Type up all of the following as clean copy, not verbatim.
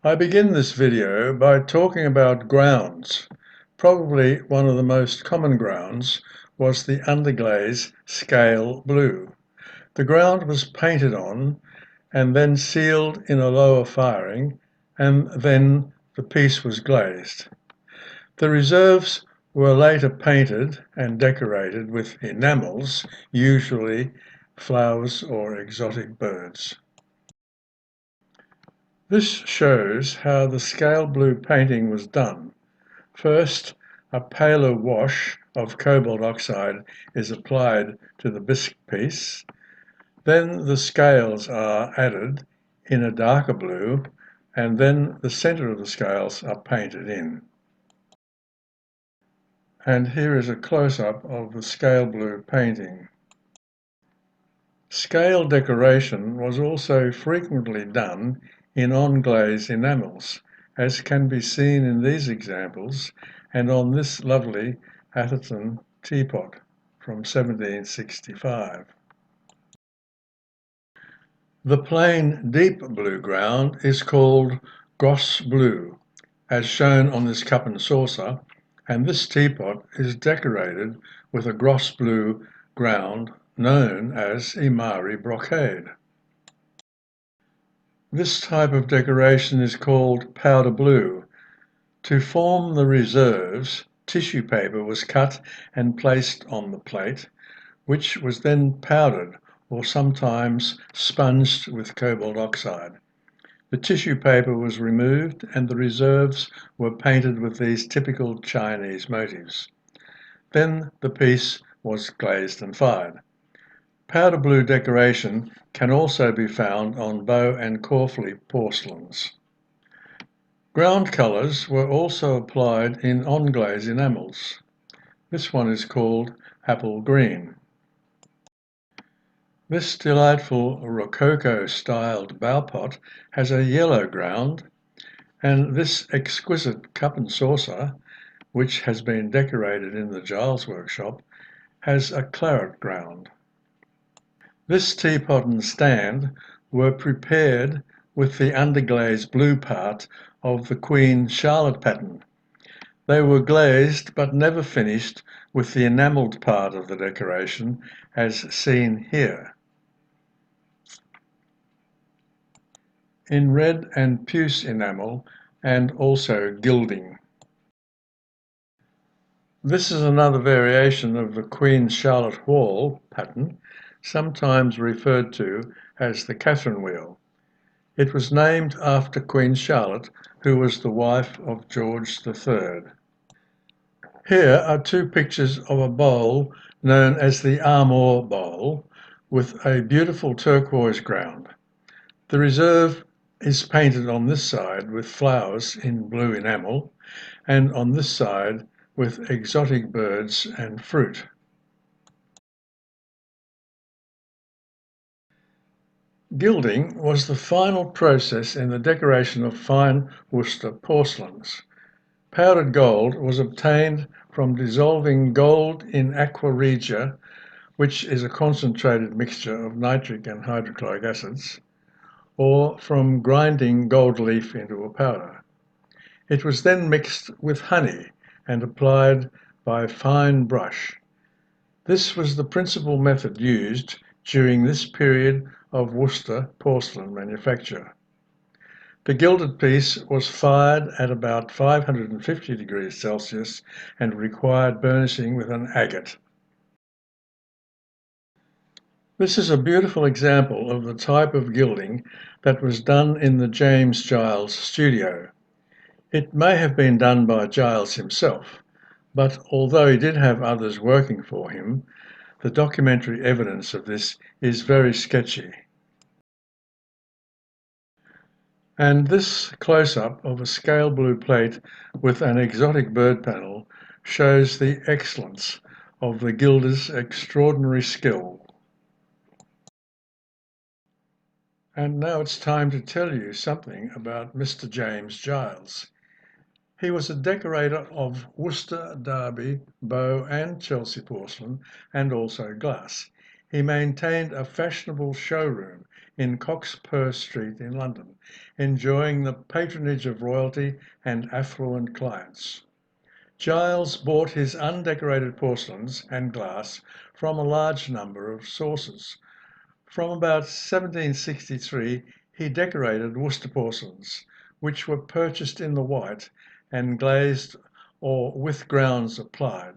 I begin this video by talking about grounds. Probably one of the most common grounds was the underglaze scale blue. The ground was painted on and then sealed in a lower firing, and then the piece was glazed. The reserves were later painted and decorated with enamels, usually flowers or exotic birds. This shows how the scale blue painting was done. First, a paler wash of cobalt oxide is applied to the bisque piece. Then the scales are added in a darker blue, and then the center of the scales are painted in. And here is a close-up of the scale blue painting. Scale decoration was also frequently done in on-glaze enamels, as can be seen in these examples and on this lovely Atherton teapot from 1765. The plain deep blue ground is called gross blue, as shown on this cup and saucer, and this teapot is decorated with a gross blue ground known as Imari brocade. This type of decoration is called powder blue. To form the reserves, tissue paper was cut and placed on the plate, which was then powdered or sometimes sponged with cobalt oxide. The tissue paper was removed and the reserves were painted with these typical Chinese motifs. Then the piece was glazed and fired. Powder blue decoration can also be found on Bow and Caulfield porcelains. Ground colours were also applied in on-glaze enamels. This one is called apple green. This delightful Rococo-styled bow pot has a yellow ground, and this exquisite cup and saucer, which has been decorated in the Giles workshop, has a claret ground. This teapot and stand were prepared with the underglaze blue part of the Queen Charlotte pattern. They were glazed but never finished with the enamelled part of the decoration as seen here. In red and puce enamel and also gilding. This is another variation of the Queen Charlotte wall pattern, sometimes referred to as the Catherine wheel. It was named after Queen Charlotte, who was the wife of George III. Here are two pictures of a bowl known as the Armour bowl with a beautiful turquoise ground. The reserve is painted on this side with flowers in blue enamel and on this side with exotic birds and fruit. Gilding was the final process in the decoration of fine Worcester porcelains. Powdered gold was obtained from dissolving gold in aqua regia, which is a concentrated mixture of nitric and hydrochloric acids, or from grinding gold leaf into a powder. It was then mixed with honey and applied by fine brush. This was the principal method used during this period of Worcester porcelain manufacture. The gilded piece was fired at about 550 degrees Celsius and required burnishing with an agate. This is a beautiful example of the type of gilding that was done in the James Giles studio. It may have been done by Giles himself, but although he did have others working for him, the documentary evidence of this is very sketchy. And this close-up of a scale blue plate with an exotic bird panel shows the excellence of the gilder's extraordinary skill. And now it's time to tell you something about Mr. James Giles. He was a decorator of Worcester, Derby, Bow and Chelsea porcelain and also glass. He maintained a fashionable showroom in Cockspur Street in London, enjoying the patronage of royalty and affluent clients. Giles bought his undecorated porcelains and glass from a large number of sources. From about 1763, he decorated Worcester porcelains, which were purchased in the white and glazed or with grounds applied.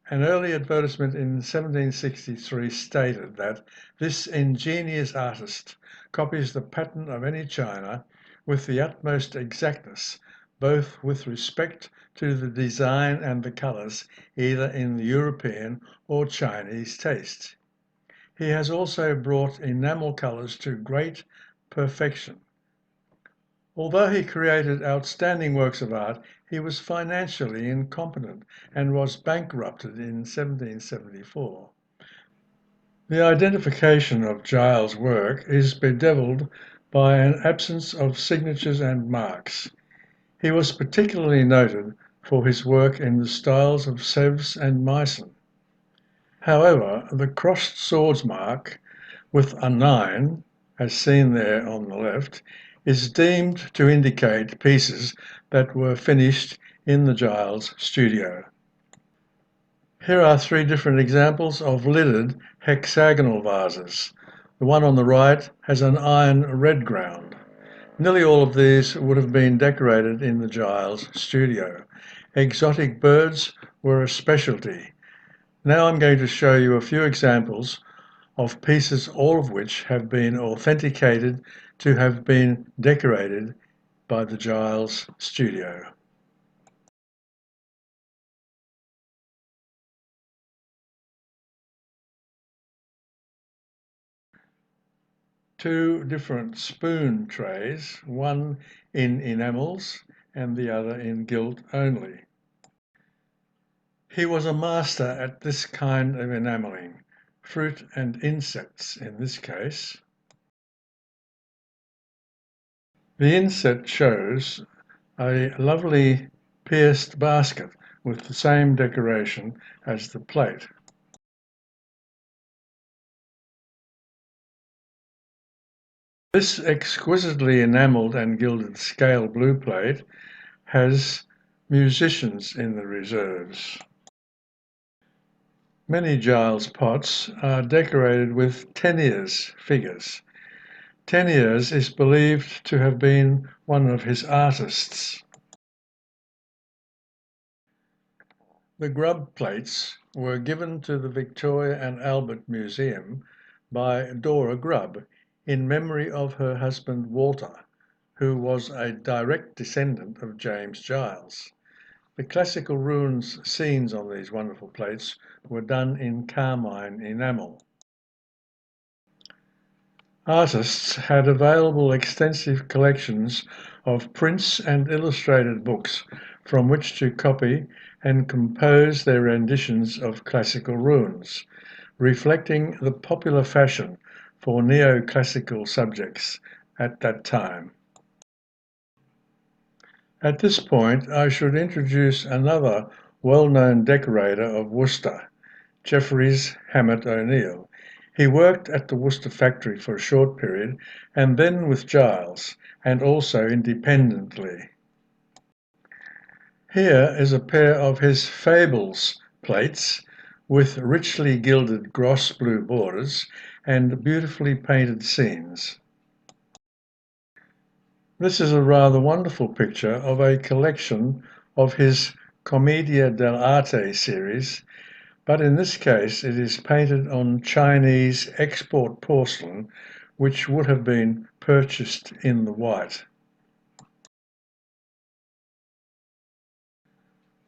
An early advertisement in 1763 stated that this ingenious artist copies the pattern of any china with the utmost exactness, both with respect to the design and the colours, either in the European or Chinese taste. He has also brought enamel colours to great perfection. Although he created outstanding works of art, he was financially incompetent and was bankrupted in 1774. The identification of Giles' work is bedevilled by an absence of signatures and marks. He was particularly noted for his work in the styles of Sèvres and Meissen. However, the crossed swords mark with a 9, as seen there on the left, is deemed to indicate pieces that were finished in the Giles studio. Here are 3 different examples of littered hexagonal vases. The one on the right has an iron red ground. Nearly all of these would have been decorated in the Giles studio. Exotic birds were a specialty. Now I'm going to show you a few examples of pieces, all of which have been authenticated to have been decorated by the Giles studio. Two different spoon trays, one in enamels and the other in gilt only. He was a master at this kind of enamelling, fruit and insects in this case. The inset shows a lovely pierced basket with the same decoration as the plate. This exquisitely enamelled and gilded scale blue plate has musicians in the reserves. Many Giles pots are decorated with Teniers figures. Teniers is believed to have been one of his artists. The Grub Plates were given to the Victoria and Albert Museum by Dora Grubb in memory of her husband Walter, who was a direct descendant of James Giles. The classical ruins scenes on these wonderful plates were done in carmine enamel. Artists had available extensive collections of prints and illustrated books from which to copy and compose their renditions of classical ruins, reflecting the popular fashion for neoclassical subjects at that time. At this point, I should introduce another well-known decorator of Worcester, Jeffries Hammett O'Neill. He worked at the Worcester factory for a short period and then with Giles, and also independently. Here is a pair of his Fables plates with richly gilded gross blue borders and beautifully painted scenes. This is a rather wonderful picture of a collection of his Commedia dell'arte series, but in this case it is painted on Chinese export porcelain, which would have been purchased in the white.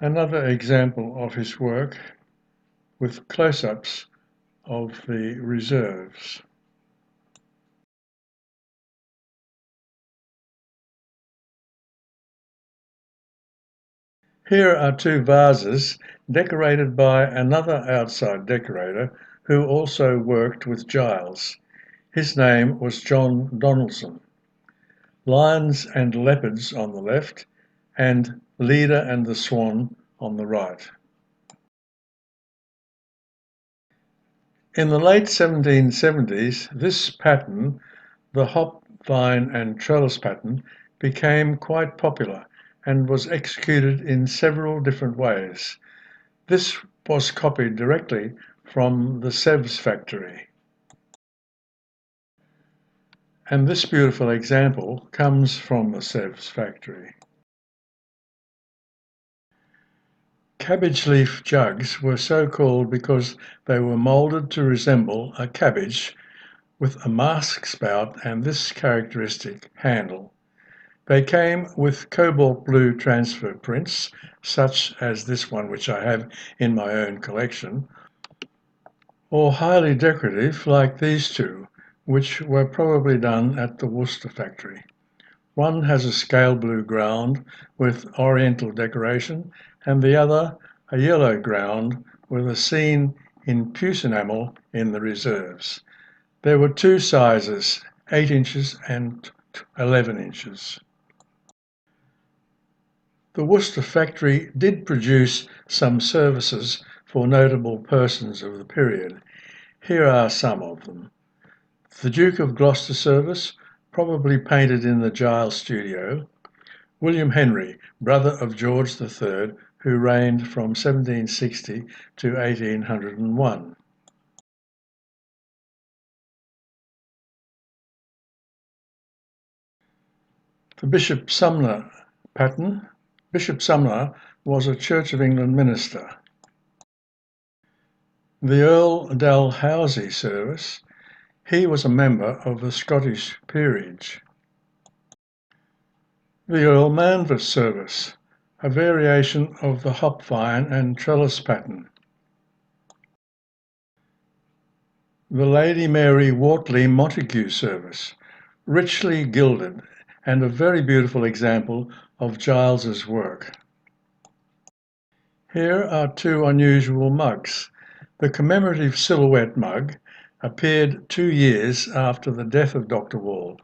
Another example of his work with close-ups of the reserves. Here are 2 vases decorated by another outside decorator who also worked with Giles. His name was John Donaldson. Lions and leopards on the left and Leda and the Swan on the right. In the late 1770s, this pattern, the hop, vine and trellis pattern, became quite popular and was executed in several different ways. This was copied directly from the Sèvres factory. And this beautiful example comes from the Sèvres factory. Cabbage leaf jugs were so called because they were moulded to resemble a cabbage with a mask spout and this characteristic handle. They came with cobalt blue transfer prints, such as this one which I have in my own collection, or highly decorative like these two, which were probably done at the Worcester factory. One has a scale blue ground with oriental decoration, and the other a yellow ground with a scene in puce enamel in the reserves. There were two sizes, 8 inches and 11 inches. The Worcester factory did produce some services for notable persons of the period. Here are some of them. The Duke of Gloucester service, probably painted in the Giles studio. William Henry, brother of George III, who reigned from 1760 to 1801. The Bishop Sumner pattern. Bishop Sumner was a Church of England minister. The Earl Dalhousie service. He was a member of the Scottish peerage. The Earl Manvers service, a variation of the hop vine and trellis pattern. The Lady Mary Wortley Montague service, richly gilded and a very beautiful example of Giles's work. Here are two unusual mugs. The commemorative silhouette mug appeared 2 years after the death of Dr. Wall,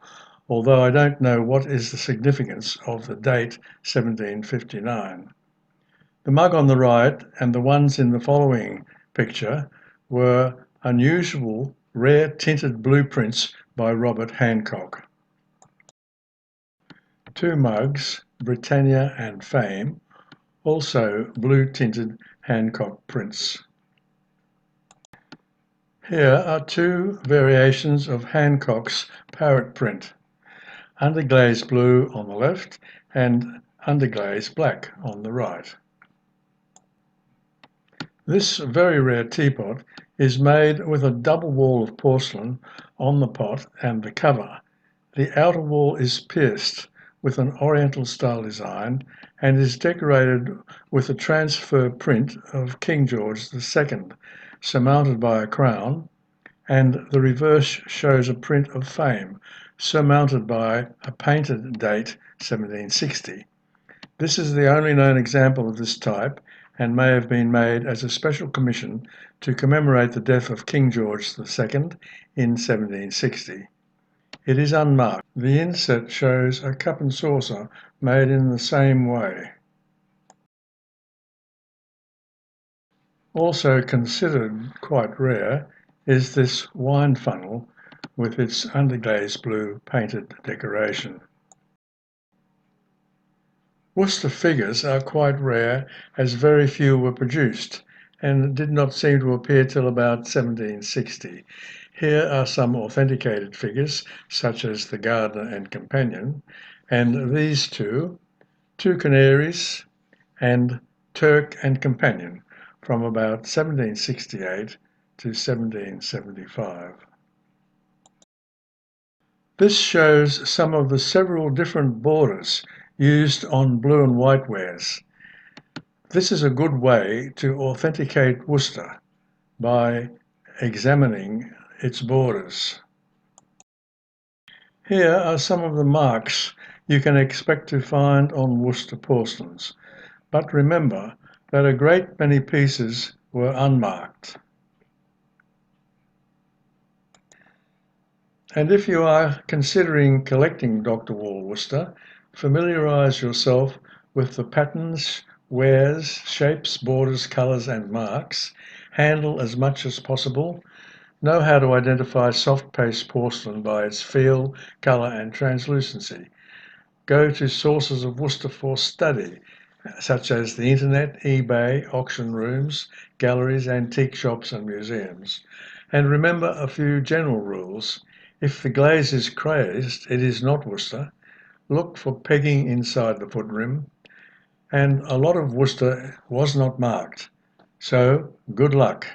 although I don't know what is the significance of the date 1759. The mug on the right and the ones in the following picture were unusual, rare tinted blueprints by Robert Hancock. Two mugs, Britannia and Fame, also blue-tinted Hancock prints. Here are two variations of Hancock's parrot print, underglaze blue on the left and underglaze black on the right. This very rare teapot is made with a double wall of porcelain on the pot and the cover. The outer wall is pierced with an Oriental style design and is decorated with a transfer print of King George II, surmounted by a crown, and the reverse shows a print of Fame, surmounted by a painted date 1760. This is the only known example of this type and may have been made as a special commission to commemorate the death of King George II in 1760. It is unmarked. The inset shows a cup and saucer made in the same way. Also considered quite rare is this wine funnel with its underglaze blue painted decoration. Worcester figures are quite rare as very few were produced and did not seem to appear till about 1760. Here are some authenticated figures such as the gardener and companion, and these two canaries and Turk and companion from about 1768 to 1775. This shows some of the several different borders used on blue and white wares. This is a good way to authenticate Worcester by examining its borders. Here are some of the marks you can expect to find on Worcester porcelains, but remember that a great many pieces were unmarked. And if you are considering collecting Dr. Wall Worcester, familiarise yourself with the patterns, wares, shapes, borders, colours and marks, handle as much as possible, Know how to identify soft paste porcelain by its feel, colour and translucency. Go to sources of Worcester for study, such as the internet, eBay, auction rooms, galleries, antique shops and museums. And remember a few general rules. If the glaze is crazed, it is not Worcester. Look for pegging inside the foot rim. And a lot of Worcester was not marked. So, good luck.